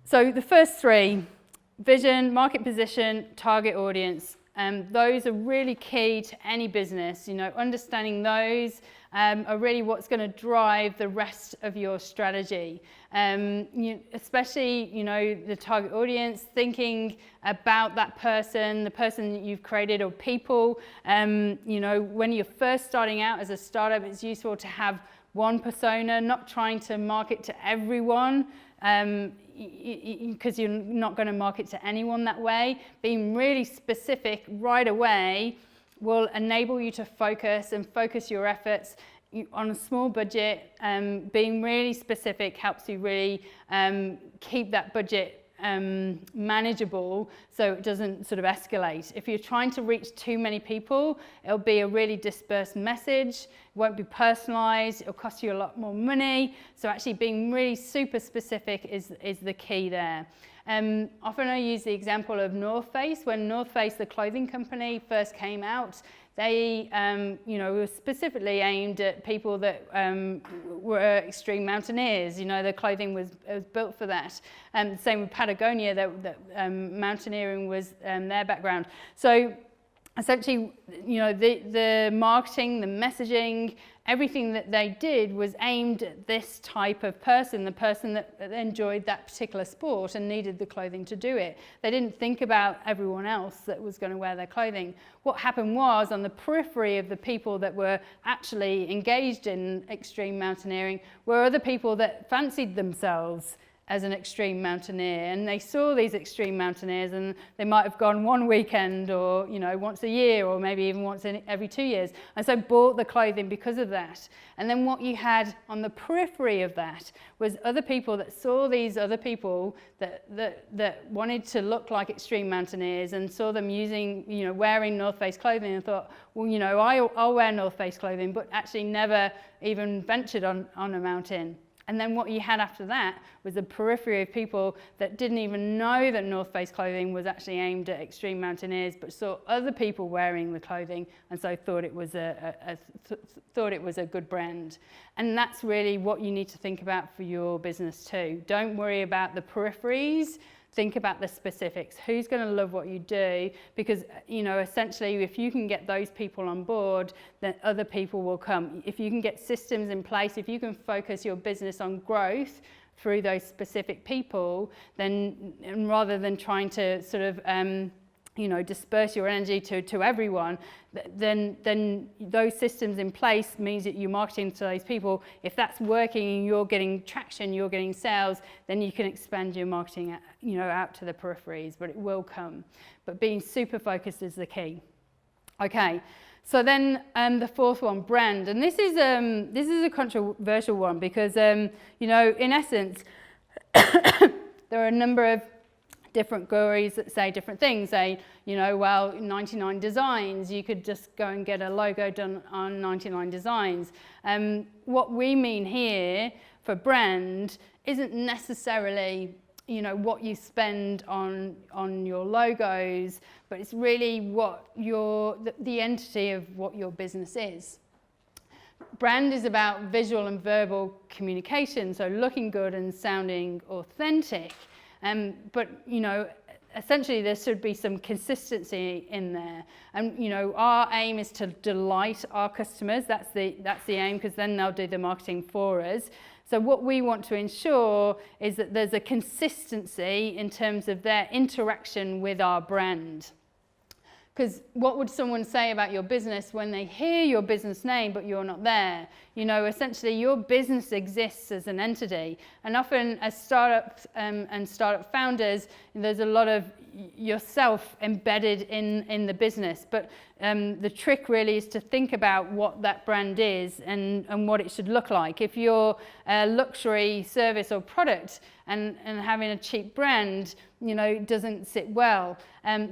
So the first three, vision, market position, target audience, those are really key to any business. You know, understanding those are really what's going to drive the rest of your strategy. Especially, you know, the target audience, thinking about that person, the person that you've created, or people. You know, when you're first starting out as a startup, it's useful to have one persona, not trying to market to everyone. Because you're not going to market to anyone that way. Being really specific right away will enable you to focus your efforts on a small budget. Being really specific helps you really keep that budget manageable, so it doesn't sort of escalate. If you're trying to reach too many people, it'll be a really dispersed message, it won't be personalized, it'll cost you a lot more money. So actually being really super specific is the key there. Often I use the example of North Face. When North Face, the clothing company, first came out, they you know, were specifically aimed at people that were extreme mountaineers. You know, the clothing was built for that. Same with Patagonia, that mountaineering was their background. So essentially, you know, the marketing, the messaging, everything that they did was aimed at this type of person, the person that enjoyed that particular sport and needed the clothing to do it. They didn't think about everyone else that was going to wear their clothing. What happened was, on the periphery of the people that were actually engaged in extreme mountaineering were other people that fancied themselves as an extreme mountaineer, and they saw these extreme mountaineers, and they might have gone one weekend, or, you know, once a year, or maybe even once in every 2 years, and so bought the clothing because of that. And then what you had on the periphery of that was other people that saw these other people that wanted to look like extreme mountaineers, and saw them using, you know, wearing North Face clothing, and thought, well, you know, I'll wear North Face clothing, but actually never even ventured on a mountain. And then what you had after that was a periphery of people that didn't even know that North Face clothing was actually aimed at extreme mountaineers, but saw other people wearing the clothing, and so thought it was a good brand. And that's really what you need to think about for your business too. Don't worry about the peripheries. Think about the specifics. Who's going to love what you do? Because, you know, essentially, if you can get those people on board, then other people will come. If you can get systems in place, if you can focus your business on growth through those specific people, then, and rather than trying to sort of you know, disperse your energy to everyone, then those systems in place means that you're marketing to those people. If that's working and you're getting traction, you're getting sales, then you can expand your marketing, you know, out to the peripheries, but it will come. But being super focused is the key. Okay, so then the fourth one, brand, and this is a controversial one because you know, in essence, there are a number of different gurus that say different things. Say, you know, well, 99 Designs, you could just go and get a logo done on 99 Designs. What we mean here for brand isn't necessarily, you know, what you spend on your logos, but it's really what the entity of what your business is. Brand is about visual and verbal communication, so looking good and sounding authentic. But, you know, essentially there should be some consistency in there. And, you know, our aim is to delight our customers. That's the aim, because then they'll do the marketing for us. So what we want to ensure is that there's a consistency in terms of their interaction with our brand. Because what would someone say about your business when they hear your business name but you're not there? You know, essentially your business exists as an entity. And often as startups and startup founders, there's a lot of yourself embedded in the business. But the trick really is to think about what that brand is and what it should look like. If you're a luxury service or product and having a cheap brand, you know, doesn't sit well.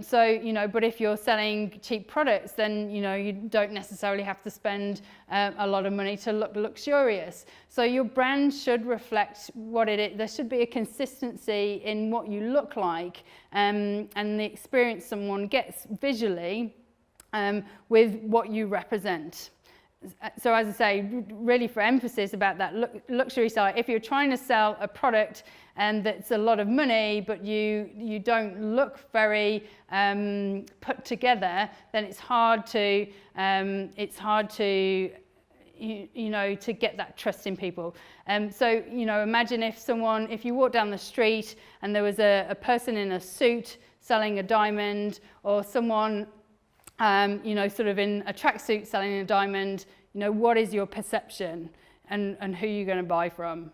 So, you know, but if you're selling cheap products, then, you know, you don't necessarily have to spend a lot of money to look luxurious. So your brand should reflect what it is. There should be a consistency in what you look like and the experience someone gets visually with what you represent. So as I say, really for emphasis about that luxury side, if you're trying to sell a product and that's a lot of money, but you don't look very put together, then it's hard to to get that trust in people. So imagine if you walk down the street and there was a person in a suit selling a diamond, or someone sort of in a tracksuit selling a diamond, what is your perception and who you're going to buy from?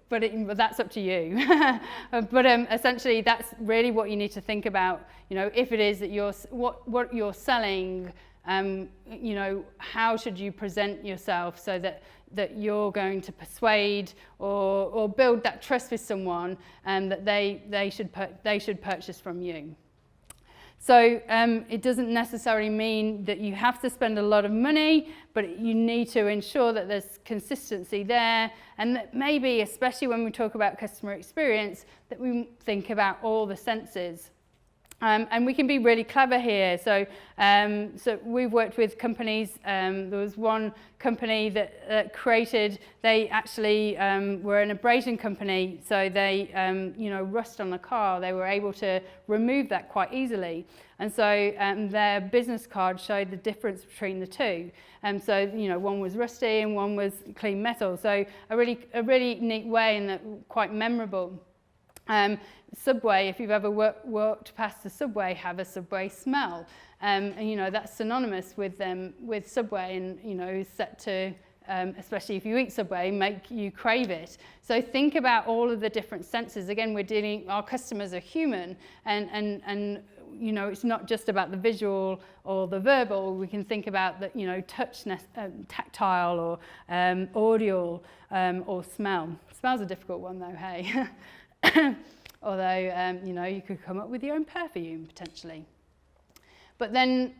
But that's up to you. But essentially, that's really what you need to think about. If it is that what you're selling, how should you present yourself so that you're going to persuade or build that trust with someone, and that they should purchase from you. So it doesn't necessarily mean that you have to spend a lot of money, but you need to ensure that there's consistency there, and that maybe, especially when we talk about customer experience, that we think about all the senses. And we can be really clever here. So we've worked with companies. There was one company that they actually were an abrasion company. So they, rust on a car, they were able to remove that quite easily. And so their business card showed the difference between the two. So one was rusty and one was clean metal. So a really neat way, and quite memorable. Subway, if you've ever walked past the Subway, have a Subway smell, and that's synonymous with Subway, and is set to, especially if you eat Subway, make you crave it. So think about all of the different senses. Again, our customers are human, and it's not just about the visual or the verbal. We can think about the touch, tactile, or audio, or smell. Smell's a difficult one though, hey. Although, you could come up with your own perfume, potentially. But then,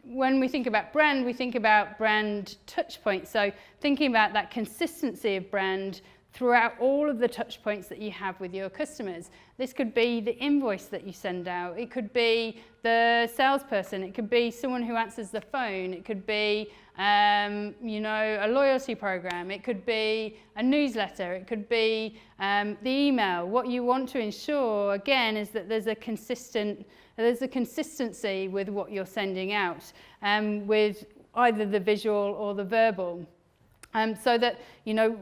when we think about brand, we think about brand touch points. So thinking about that consistency of brand throughout all of the touch points that you have with your customers. This could be the invoice that you send out. It could be the salesperson. It could be someone who answers the phone. It could be, a loyalty program. It could be a newsletter. It could be the email. What you want to ensure, again, is that there's a consistency with what you're sending out, with either the visual or the verbal. So that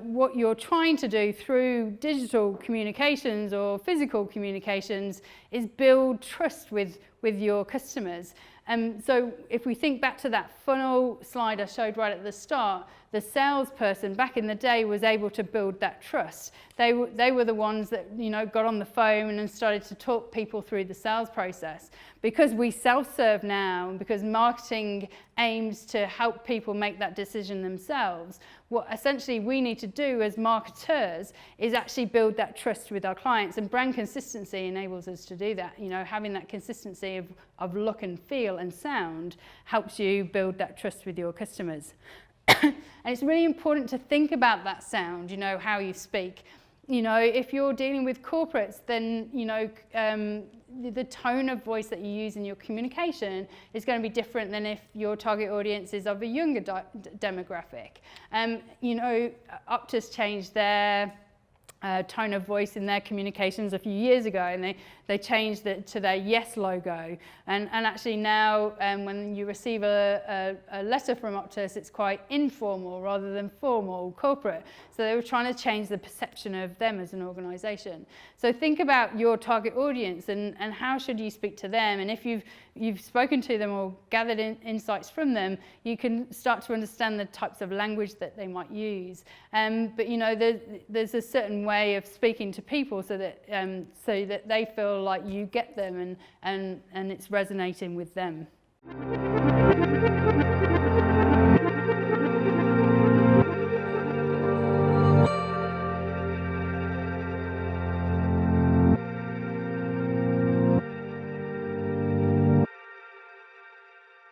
what you're trying to do through digital communications or physical communications is build trust with your customers. So if we think back to that funnel slide I showed right at the start, the salesperson back in the day was able to build that trust. They were the ones that got on the phone and started to talk people through the sales process. Because we self-serve now, and because marketing aims to help people make that decision themselves, what essentially we need to do as marketers is actually build that trust with our clients, and brand consistency enables us to do that. Having that consistency of look and feel and sound helps you build that trust with your customers. And it's really important to think about that sound, how you speak. If you're dealing with corporates, then, the tone of voice that you use in your communication is going to be different than if your target audience is of a younger demographic. Optus changed their tone of voice in their communications a few years ago, and they changed it to their yes logo. And actually now, when you receive a letter from Optus, it's quite informal rather than formal, corporate. So they were trying to change the perception of them as an organisation. So think about your target audience and how should you speak to them. And if you've spoken to them or gathered insights from them, you can start to understand the types of language that they might use. But there's a certain way of speaking to people so that they feel like you get them and it's resonating with them.